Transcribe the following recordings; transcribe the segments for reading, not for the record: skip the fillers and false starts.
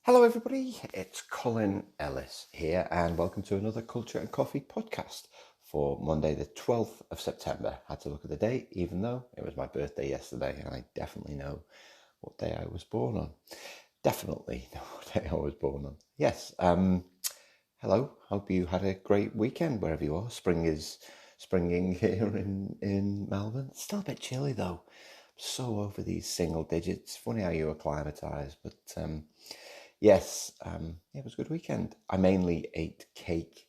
Hello, everybody. It's Colin Ellis here, and welcome to another Culture and Coffee podcast for Monday, the 12th of September. I had to look at the date, even though it was my birthday yesterday, and I definitely know what day I was born on. Definitely know what day I was born on. Yes. Hello. Hope you had a great weekend wherever you are. Spring is springing here in Melbourne. It's still a bit chilly though. So over these single digits. Funny how you acclimatise, but yes, it was a good weekend. I mainly ate cake.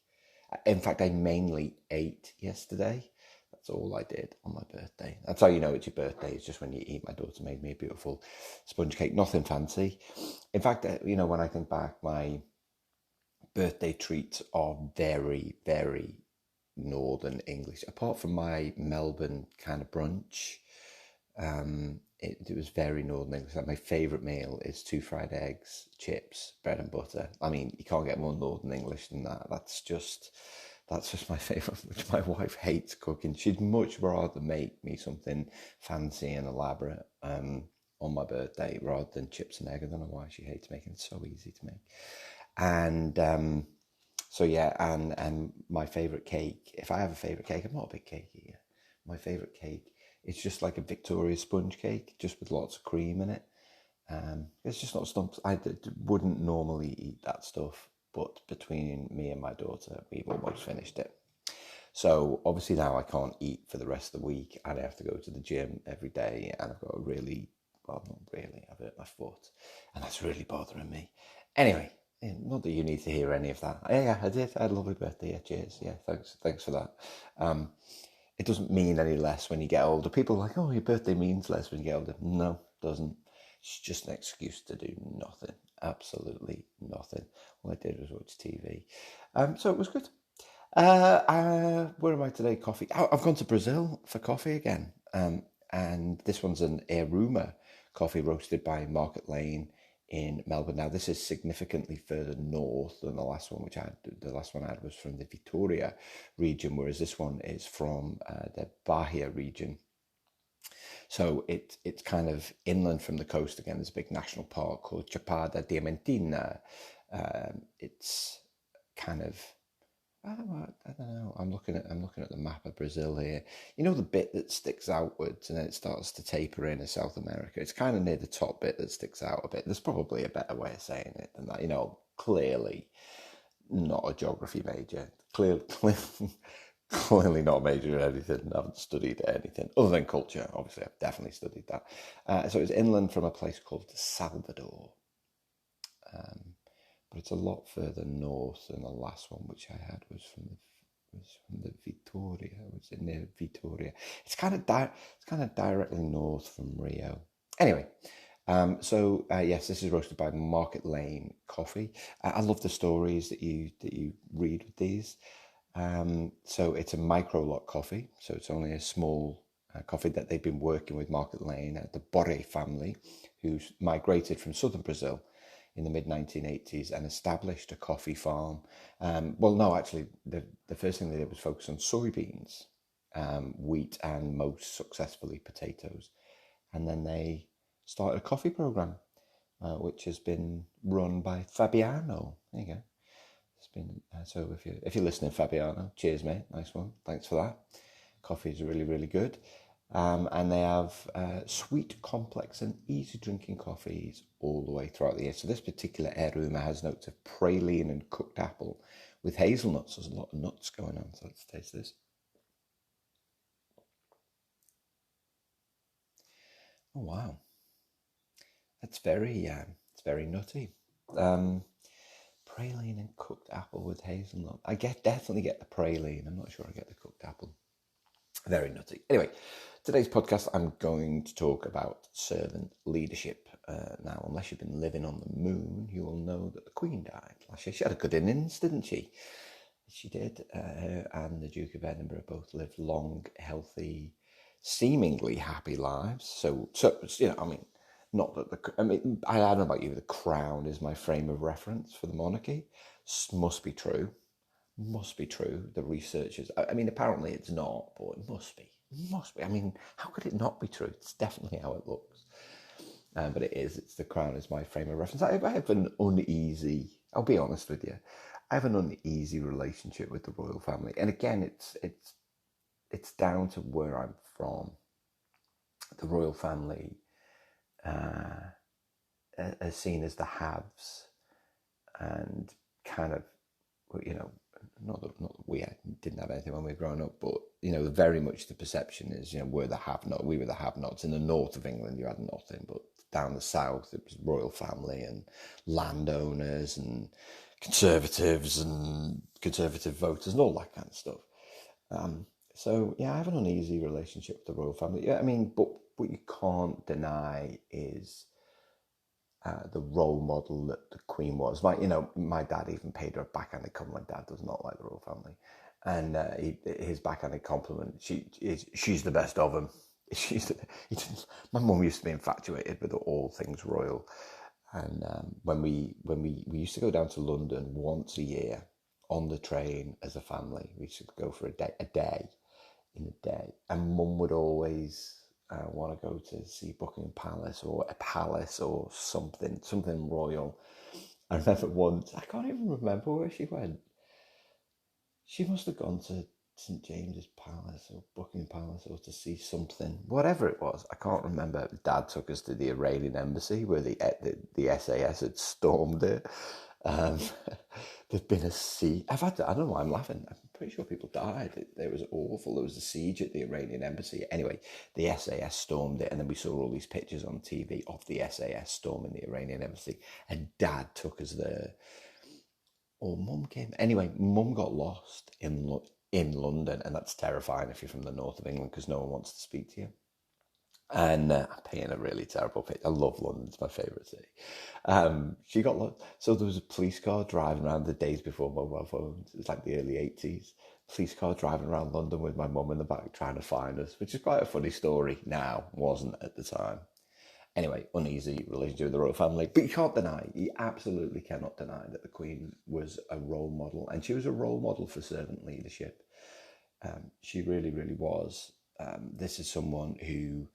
In fact, I mainly ate yesterday. That's all I did on my birthday. That's how you know it's your birthday. It's just when you eat. My daughter made me a beautiful sponge cake. Nothing fancy. In fact, when I think back, my birthday treats are very, very Northern English. Apart from my Melbourne kind of brunch, it was very Northern English. Like my favourite meal is 2 fried eggs, chips, bread and butter. I mean, you can't get more Northern English than that. That's just my favourite, which my wife hates cooking. She'd much rather make me something fancy and elaborate on my birthday rather than chips and egg. I don't know why she hates making it so easy to make. And so yeah, and my favourite cake, if I have a favourite cake, I'm not a big cake eater. My favourite cake, it's just like a Victoria sponge cake, just with lots of cream in it. It's just not stuff. Wouldn't normally eat that stuff, but between me and my daughter, we've almost finished it. So obviously now I can't eat for the rest of the week, and I have to go to the gym every day, and I've got not really, I've hurt my foot, and that's really bothering me. Anyway, not that you need to hear any of that. Yeah, I did. I had a lovely birthday. Yeah, cheers. Yeah, thanks for that. It doesn't mean any less when you get older. People are like, oh, your birthday means less when you get older. No, it doesn't. It's just an excuse to do nothing. Absolutely nothing. All I did was watch TV. So it was good. Where am I today? Coffee. I've gone to Brazil for coffee again. And this one's an Airuma coffee roasted by Market Lane in Melbourne. Now, this is significantly further north than the last one, the last one I had was from the Vitoria region, whereas this one is from the Bahia region. So it's kind of inland from the coast. Again, there's a big national park called Chapada Diamantina. It's kind of I don't know. I'm looking at the map of Brazil here. You know the bit that sticks outwards and then it starts to taper in South America. It's kind of near the top bit that sticks out a bit. There's probably a better way of saying it than that. Clearly not a geography major. Clearly not a major in anything. I haven't studied anything other than culture. Obviously, I've definitely studied that. So it's inland from a place called Salvador. But it's a lot further north than the last one, which I had was from the Vitoria. Was it near Vitoria? It's kind of directly north from Rio. Anyway, yes, this is roasted by Market Lane Coffee. I love the stories that you read with these. So it's a micro lot coffee, so it's only a small coffee that they've been working with Market Lane, the Borre family, who's migrated from southern Brazil in the mid-1980s and established a coffee farm. Well, no, actually, the first thing they did was focus on soybeans, wheat, and most successfully potatoes. And then they started a coffee program, which has been run by Fabiano. There you go. It's been so if you're listening, Fabiano, cheers, mate. Nice one. Thanks for that. Coffee is really, really good. And they have sweet, complex, and easy drinking coffees all the way throughout the year. So this particular Airuma has notes of praline and cooked apple with hazelnuts. There's a lot of nuts going on. So let's taste this. Oh wow, it's very nutty. Praline and cooked apple with hazelnut. Definitely get the praline. I'm not sure I get the cooked apple. Very nutty. Anyway, today's podcast, I'm going to talk about servant leadership. Now, unless you've been living on the moon, you will know that the Queen died last year. She had a good innings, didn't she? She did. Her and the Duke of Edinburgh both lived long, healthy, seemingly happy lives. So I mean, not that I don't know about you. The Crown is my frame of reference for the monarchy. Must be true. Must be true. The researchers. I mean, apparently it's not, but it must be. It must be. I mean, how could it not be true? It's definitely how it looks. but it's the crown is my frame of reference. I have an uneasy, I'll be honest with you, I have an uneasy relationship with the royal family. And again, it's down to where I'm from. The royal family are seen as the haves, and kind of, you know, not that we didn't have anything when we were growing up, but, you know, very much the perception is, you know, we're the have-not, we were the have-nots. In the north of England, you had nothing, but down the south, it was royal family and landowners and conservatives and conservative voters and all that kind of stuff. So yeah, I have an uneasy relationship with the royal family. Yeah, I mean, but what you can't deny is the role model that the Queen was. My dad even paid her a backhanded compliment. My dad does not like the royal family, and his backhanded compliment: she's the best of them. My mum used to be infatuated with all things royal, and when we used to go down to London once a year on the train as a family, we used to go for a day, and Mum would always want to go to see Buckingham Palace or a palace or something royal. I remember once, I can't even remember where she went. She must have gone to St James's Palace or Buckingham Palace or to see something, whatever it was. I can't remember. Dad took us to the Iranian embassy where the SAS had stormed it. There'd been a siege. I don't know why I'm laughing. I'm pretty sure people died. It was awful. There was a siege at the Iranian embassy. Anyway, the SAS stormed it, and then we saw all these pictures on TV of the SAS storming the Iranian embassy, and Dad took us there. Or Mum came. Anyway, Mum got lost in London, and that's terrifying if you're from the north of England because no one wants to speak to you. And I'm painting a really terrible picture. I love London; it's my favourite city. She got lost, so there was a police car driving around the days before mobile phones. It was like the early 80s. Police car driving around London with my mum in the back trying to find us, which is quite a funny story now, wasn't at the time. Anyway, uneasy relationship with the royal family. But you absolutely cannot deny that the Queen was a role model. And she was a role model for servant leadership. She really, really was. This is someone who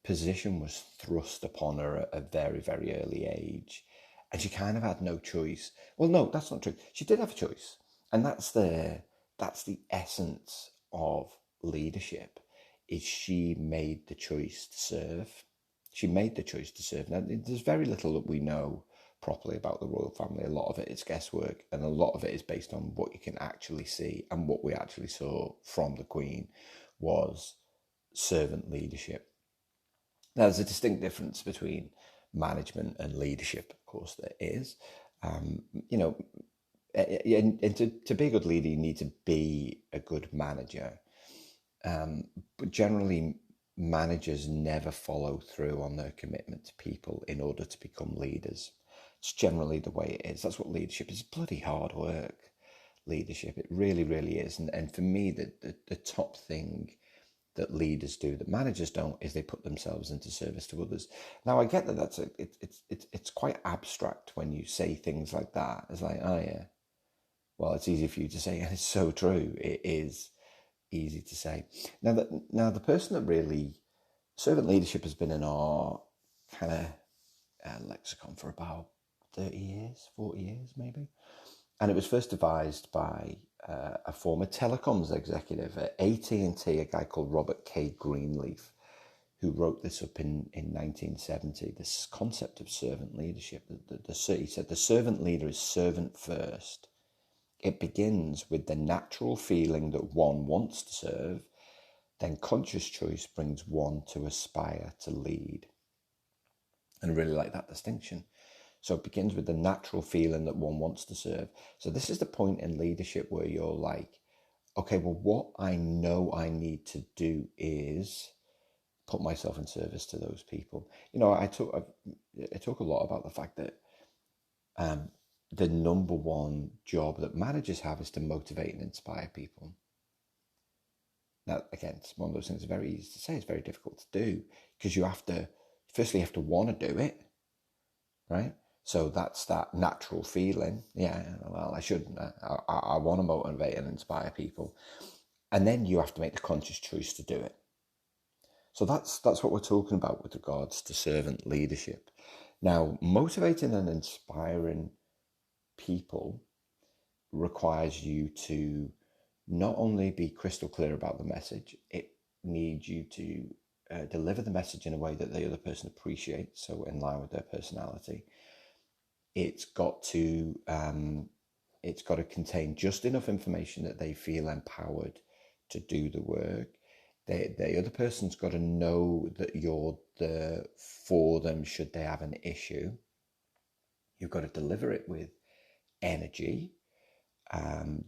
position was thrust upon her at a very, very early age. And she kind of had no choice. Well, no, that's not true. She did have a choice. And that's the essence of leadership, is she made the choice to serve. She made the choice to serve. Now, there's very little that we know properly about the royal family. A lot of it is guesswork, and a lot of it is based on what you can actually see. And what we actually saw from the Queen was servant leadership. Now, there's a distinct difference between management and leadership, of course, there is. You know, and to be a good leader, you need to be a good manager. But generally, managers never follow through on their commitment to people in order to become leaders. It's generally the way it is. That's what leadership is. It's bloody hard work, leadership. It really, really is. And for me, the top thing that leaders do that managers don't is they put themselves into service to others. Now, I get that it's quite abstract when you say things like that. It's like, oh yeah, well, it's easy for you to say, and it's so true. It is easy to say. Now the person that really servant leadership has been in our kind of lexicon for about 30 years, 40 years maybe. And it was first devised by a former telecoms executive at AT&T, a guy called Robert K. Greenleaf, who wrote this up in 1970, this concept of servant leadership. He said, the servant leader is servant first. It begins with the natural feeling that one wants to serve, then conscious choice brings one to aspire to lead. And I really like that distinction. So it begins with the natural feeling that one wants to serve. So this is the point in leadership where you're like, okay, well, what I know I need to do is put myself in service to those people. You know, I talk a lot about the fact that the number one job that managers have is to motivate and inspire people. Now, again, it's one of those things that's very easy to say. It's very difficult to do because you have to want to do it, right? So that's that natural feeling. Yeah, well, I shouldn't. I want to motivate and inspire people. And then you have to make the conscious choice to do it. So that's what we're talking about with regards to servant leadership. Now, motivating and inspiring people requires you to not only be crystal clear about the message, it needs you to deliver the message in a way that the other person appreciates, so in line with their personality. It's got to contain just enough information that they feel empowered to do the work. The other person's got to know that you're there for them should they have an issue. You've got to deliver it with energy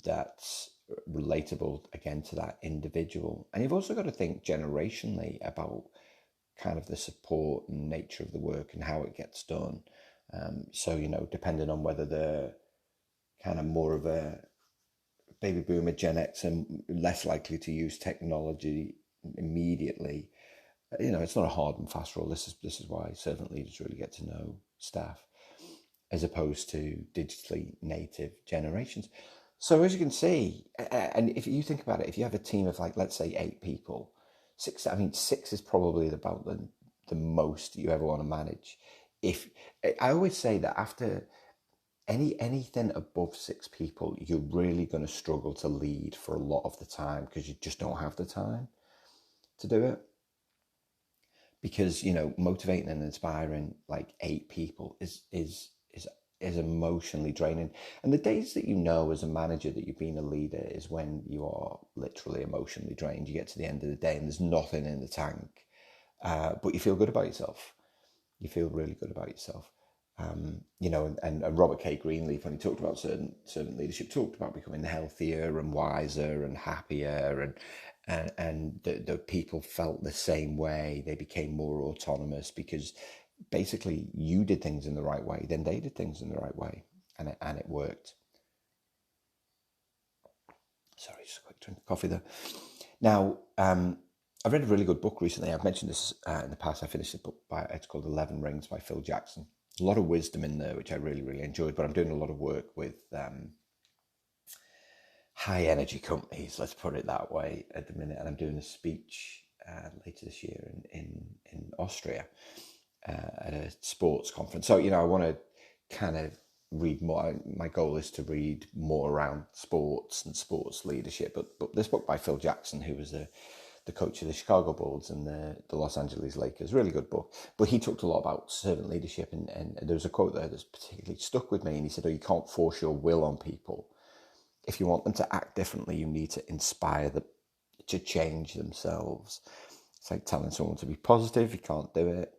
that's relatable again to that individual. And you've also got to think generationally about kind of the support and nature of the work and how it gets done. So, depending on whether they're kind of more of a baby boomer, Gen X, and less likely to use technology immediately, it's not a hard and fast rule. This is why servant leaders really get to know staff, as opposed to digitally native generations. So as you can see, and if you think about it, if you have a team of let's say 8 people, 6 is probably about the most you ever want to manage. If I always say that after anything above 6 people, you're really going to struggle to lead for a lot of the time because you just don't have the time to do it. Because motivating and inspiring 8 people is emotionally draining. And the days that as a manager that you've been a leader is when you are literally emotionally drained. You get to the end of the day and there's nothing in the tank, but you feel good about yourself. You feel really good about yourself. And Robert K. Greenleaf, when he talked about servant leadership, talked about becoming healthier and wiser and happier, and the people felt the same way. They became more autonomous because basically you did things in the right way, then they did things in the right way, and it worked. Sorry, just a quick drink of coffee there. Now, I read a really good book recently. I've mentioned this in the past. I finished a book it's called 11 Rings by Phil Jackson. A lot of wisdom in there, which I really, really enjoyed, but I'm doing a lot of work with high energy companies, let's put it that way, at the minute, and I'm doing a speech later this year in Austria at a sports conference. So, I want to kind of read more. My goal is to read more around sports and sports leadership. But this book by Phil Jackson, who was the coach of the Chicago Bulls and the Los Angeles Lakers, really good book. But he talked a lot about servant leadership, and there was a quote there that's particularly stuck with me. And he said, you can't force your will on people. If you want them to act differently, you need to inspire them to change themselves. It's like telling someone to be positive. You can't do it.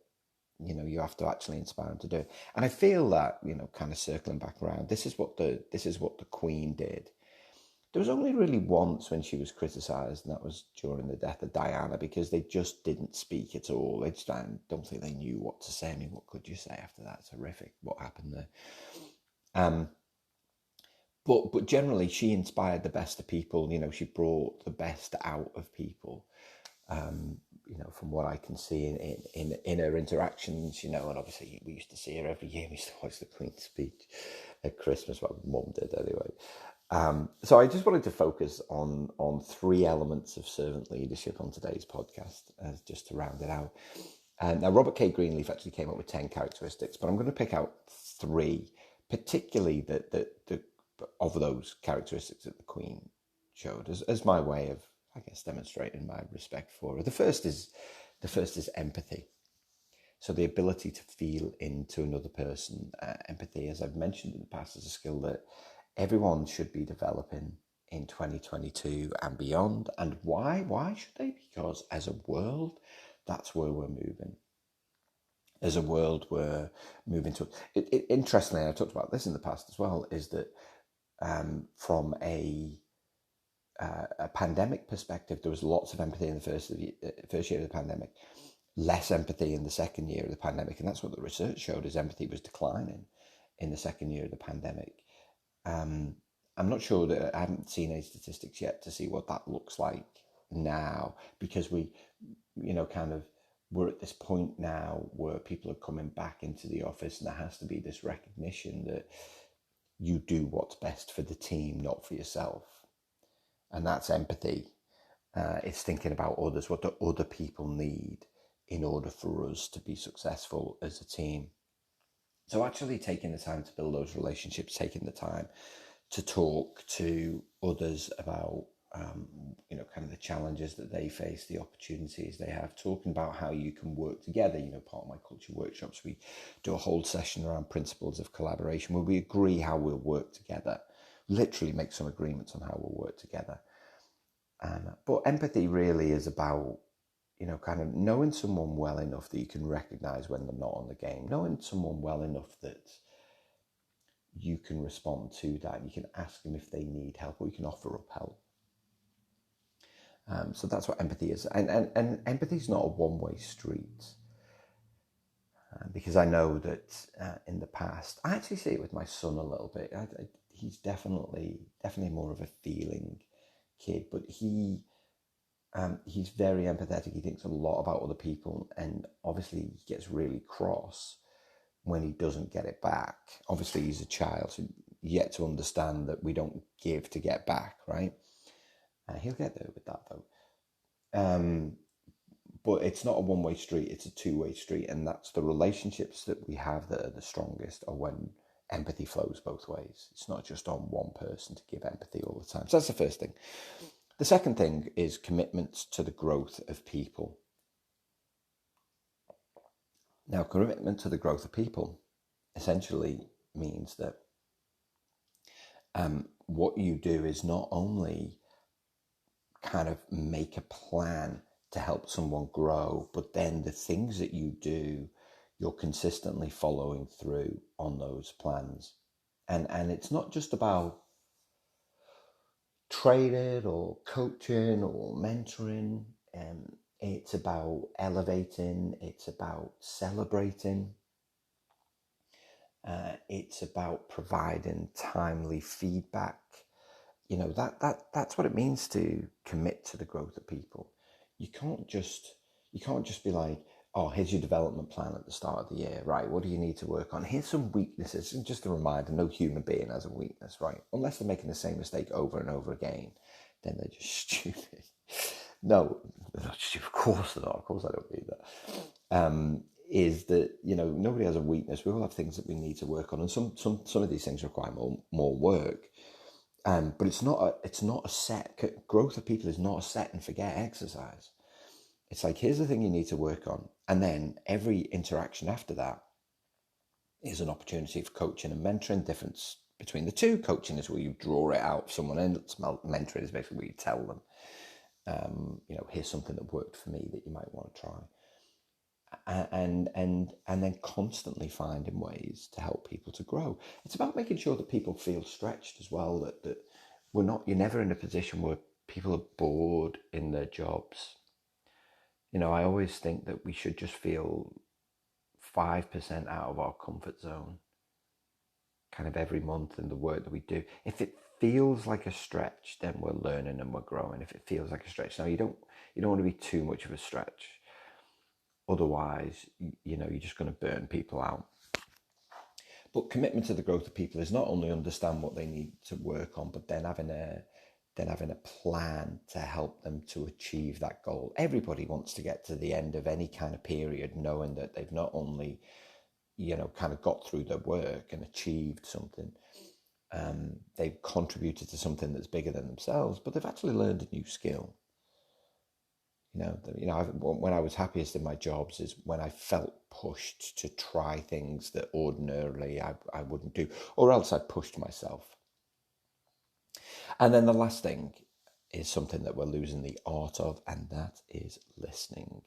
You have to actually inspire them to do it. And I feel that, kind of circling back around, this is what the Queen did. There was only really once when she was criticised, and that was during the death of Diana, because they just didn't speak at all. I don't think they knew what to say. I mean, what could you say after that? It's horrific what happened there. But generally, she inspired the best of people. She brought the best out of people. From what I can see in her interactions, and obviously we used to see her every year. We used to watch the Queen's speech at Christmas. Well, Mum did anyway. So I just wanted to focus on 3 elements of servant leadership on today's podcast, just to round it out. Now, Robert K. Greenleaf actually came up with 10 characteristics, but I'm going to pick out 3, particularly of those characteristics that the Queen showed as my way of, I guess, demonstrating my respect for her. The first is empathy. So the ability to feel into another person. Empathy, as I've mentioned in the past, is a skill that everyone should be developing in 2022 and beyond. And why? Why should they? Because as a world, that's where we're moving. As a world, we're moving to. Interestingly, I talked about this in the past as well, is that from a pandemic perspective, there was lots of empathy in the first year of the pandemic, less empathy in the second year of the pandemic, and that's what the research showed, is empathy was declining in the second year of the pandemic. I'm not sure that I haven't seen any statistics yet to see what that looks like now, because we're at this point now where people are coming back into the office, and there has to be this recognition that you do what's best for the team, not for yourself. And that's empathy. It's thinking about others. What do other people need in order for us to be successful as a team? So actually taking the time to build those relationships, taking the time to talk to others about, kind of the challenges that they face, the opportunities they have, talking about how you can work together. Part of my culture workshops, we do a whole session around principles of collaboration where we agree how we'll work together, literally make some agreements on how we'll work together. But empathy really is about, kind of knowing someone well enough that you can recognize when they're not on the game, knowing someone well enough that you can respond to that. You can ask them if they need help, or you can offer up help. So that's what empathy is. And empathy is not a one-way street. Because I know that in the past, I actually see it with my son a little bit. He's definitely more of a feeling kid, but he's very empathetic. He thinks a lot about other people, and obviously he gets really cross when he doesn't get it back. Obviously he's a child, so yet to understand that we don't give to get back, right? He'll get there with that though. But it's not a one-way street, it's a two-way street, and that's the relationships that we have that are the strongest are when empathy flows both ways. It's not just on one person to give empathy all the time. So that's the first thing. The second thing is commitments to the growth of people. Now, commitment to the growth of people essentially means that what you do is not only kind of make a plan to help someone grow, but then the things that you do, you're consistently following through on those plans. And it's not just about training or coaching or mentoring. It's about elevating. It's about celebrating. It's about providing timely feedback. That's what it means to commit to the growth of people. You can't just be like, oh, here's your development plan at the start of the year, right? What do you need to work on? Here's some weaknesses. And just a reminder, no human being has a weakness, right? Unless they're making the same mistake over and over again, then they're just stupid. No, they're not stupid. Of course they're not. Of course I don't mean that. Is that, nobody has a weakness. We all have things that we need to work on. And some of these things require more work. But it's not a set, growth of people is not a set and forget exercise. It's like, here's the thing you need to work on. And then every interaction after that is an opportunity for coaching and mentoring. Difference between the two: coaching is where you draw it out of someone else. Mentoring is basically where you tell them, here's something that worked for me that you might want to try. And then constantly finding ways to help people to grow. It's about making sure that people feel stretched as well, that you're never in a position where people are bored in their jobs. I always think that we should just feel 5% out of our comfort zone kind of every month in the work that we do. If it feels like a stretch, then we're learning and we're growing. If it feels like a stretch, now you don't want to be too much of a stretch. Otherwise, you're just going to burn people out. But commitment to the growth of people is not only understand what they need to work on, but then having a plan to help them to achieve that goal. Everybody wants to get to the end of any kind of period knowing that they've not only, kind of got through their work and achieved something, they've contributed to something that's bigger than themselves, but they've actually learned a new skill. When I was happiest in my jobs is when I felt pushed to try things that ordinarily I wouldn't do, or else I pushed myself. And then the last thing is something that we're losing the art of, and that is listening.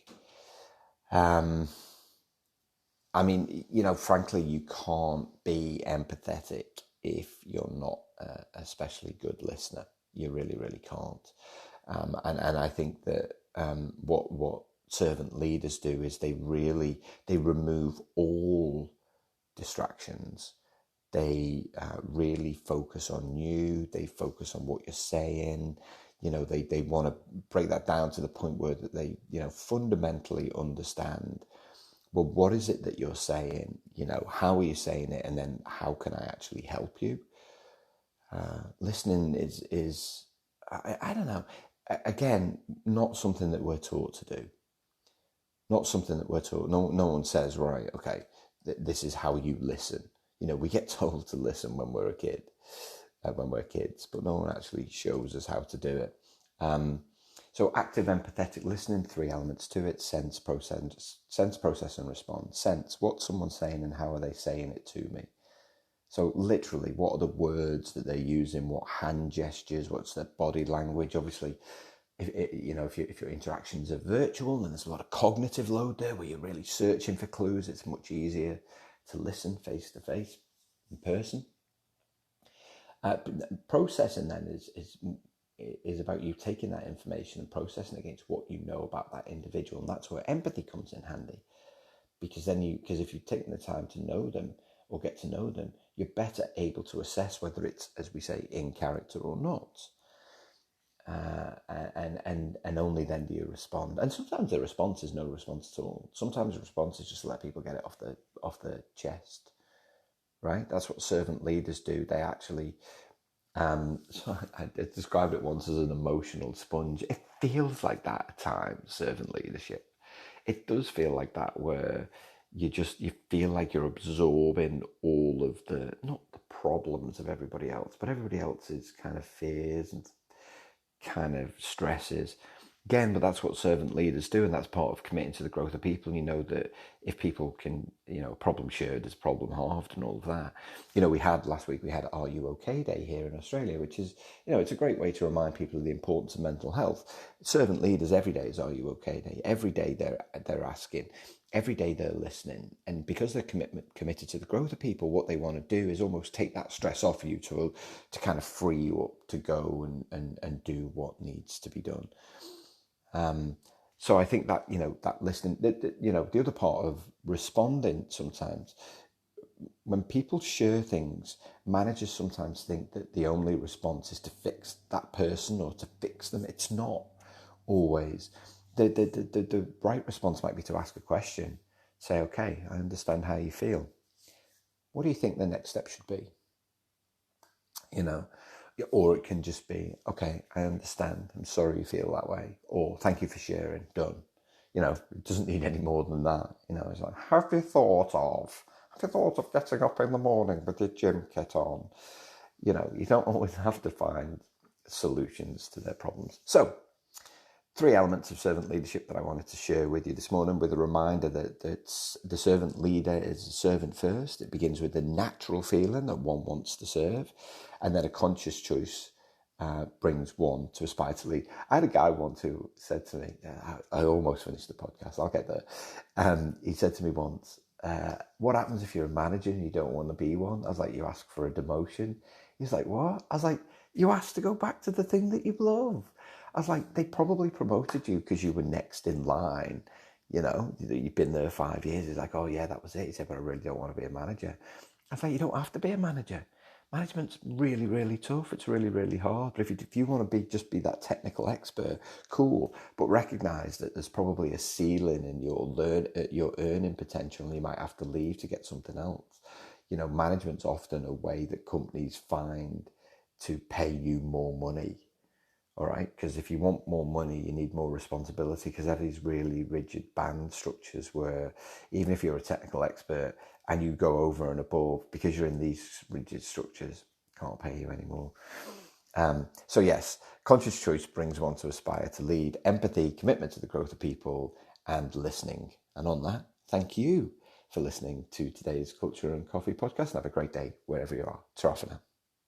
Frankly, you can't be empathetic if you're not a especially good listener. You really, really can't. And I think that what servant leaders do is they remove all distractions. They really focus on you. They focus on what you're saying. They want to break that down to the point where that they, fundamentally understand, well, what is it that you're saying? How are you saying it? And then how can I actually help you? Listening is I don't know. again, not something that we're taught to do. Not something that we're taught. No one says, right, okay, this is how you listen. We get told to listen when we're a kid, when we're kids, but no one actually shows us how to do it. So active empathetic listening, 3 elements to it: sense, process, and respond. Sense, what's someone saying and how are they saying it to me? So literally, what are the words that they're using? What hand gestures? What's their body language? Obviously, if your interactions are virtual, then there's a lot of cognitive load there where you're really searching for clues. It's much easier to listen face to face, in person. Processing then is about you taking that information and processing against what you know about that individual, and that's where empathy comes in handy. Because if you've taken the time to know them or get to know them, you're better able to assess whether it's, as we say, in character or not. And only then do you respond. And sometimes the response is no response at all. Sometimes the response is just to let people get it off the chest, right? That's what servant leaders do. They actually, so I described it once as an emotional sponge. It feels like that at times, servant leadership. It does feel like that, where you feel like you're absorbing all of not the problems of everybody else, but everybody else's kind of fears and kind of stresses. Again, but that's what servant leaders do, and that's part of committing to the growth of people. That if people can, problem shared is problem halved and all of that. Last week we had Are You OK Day here in Australia, which is, it's a great way to remind people of the importance of mental health. Servant leaders every day is Are You OK Day. Every day they're asking, every day they're listening, and because they're committed to the growth of people, what they want to do is almost take that stress off you to kind of free you up to go and do what needs to be done. So I think that, that listening, the other part of responding sometimes, when people share things, managers sometimes think that the only response is to fix that person or to fix them. It's not always. The right response might be to ask a question, say, okay, I understand how you feel. What do you think the next step should be? Or it can just be, okay, I understand. I'm sorry you feel that way. Or thank you for sharing. Done. It doesn't need any more than that. It's like, have you thought of getting up in the morning with your gym kit on? You don't always have to find solutions to their problems. So, 3 elements of servant leadership that I wanted to share with you this morning, with a reminder that the servant leader is a servant first. It begins with the natural feeling that one wants to serve, and then a conscious choice brings one to aspire to lead. I had a guy once who said to me, I almost finished the podcast, I'll get there. He said to me once, what happens if you're a manager and you don't want to be one? I was like, you ask for a demotion. He's like, what? I was like, you asked to go back to the thing that you love. I was like, they probably promoted you because you were next in line. You've been there 5 years. He's like, oh yeah, that was it. He said, but I really don't want to be a manager. I was like, you don't have to be a manager. Management's really, really tough. It's really, really hard. But if you want to be that technical expert, cool. But recognize that there's probably a ceiling in your earning potential, and you might have to leave to get something else. Management's often a way that companies find to pay you more money. All right, because if you want more money, you need more responsibility, because they have these really rigid band structures where even if you're a technical expert and you go over and above, because you're in these rigid structures, can't pay you anymore. So yes, conscious choice brings one to aspire to lead. Empathy, commitment to the growth of people, and listening. And on that, thank you for listening to today's Culture and Coffee podcast, and have a great day wherever you are. Ta-ra for now.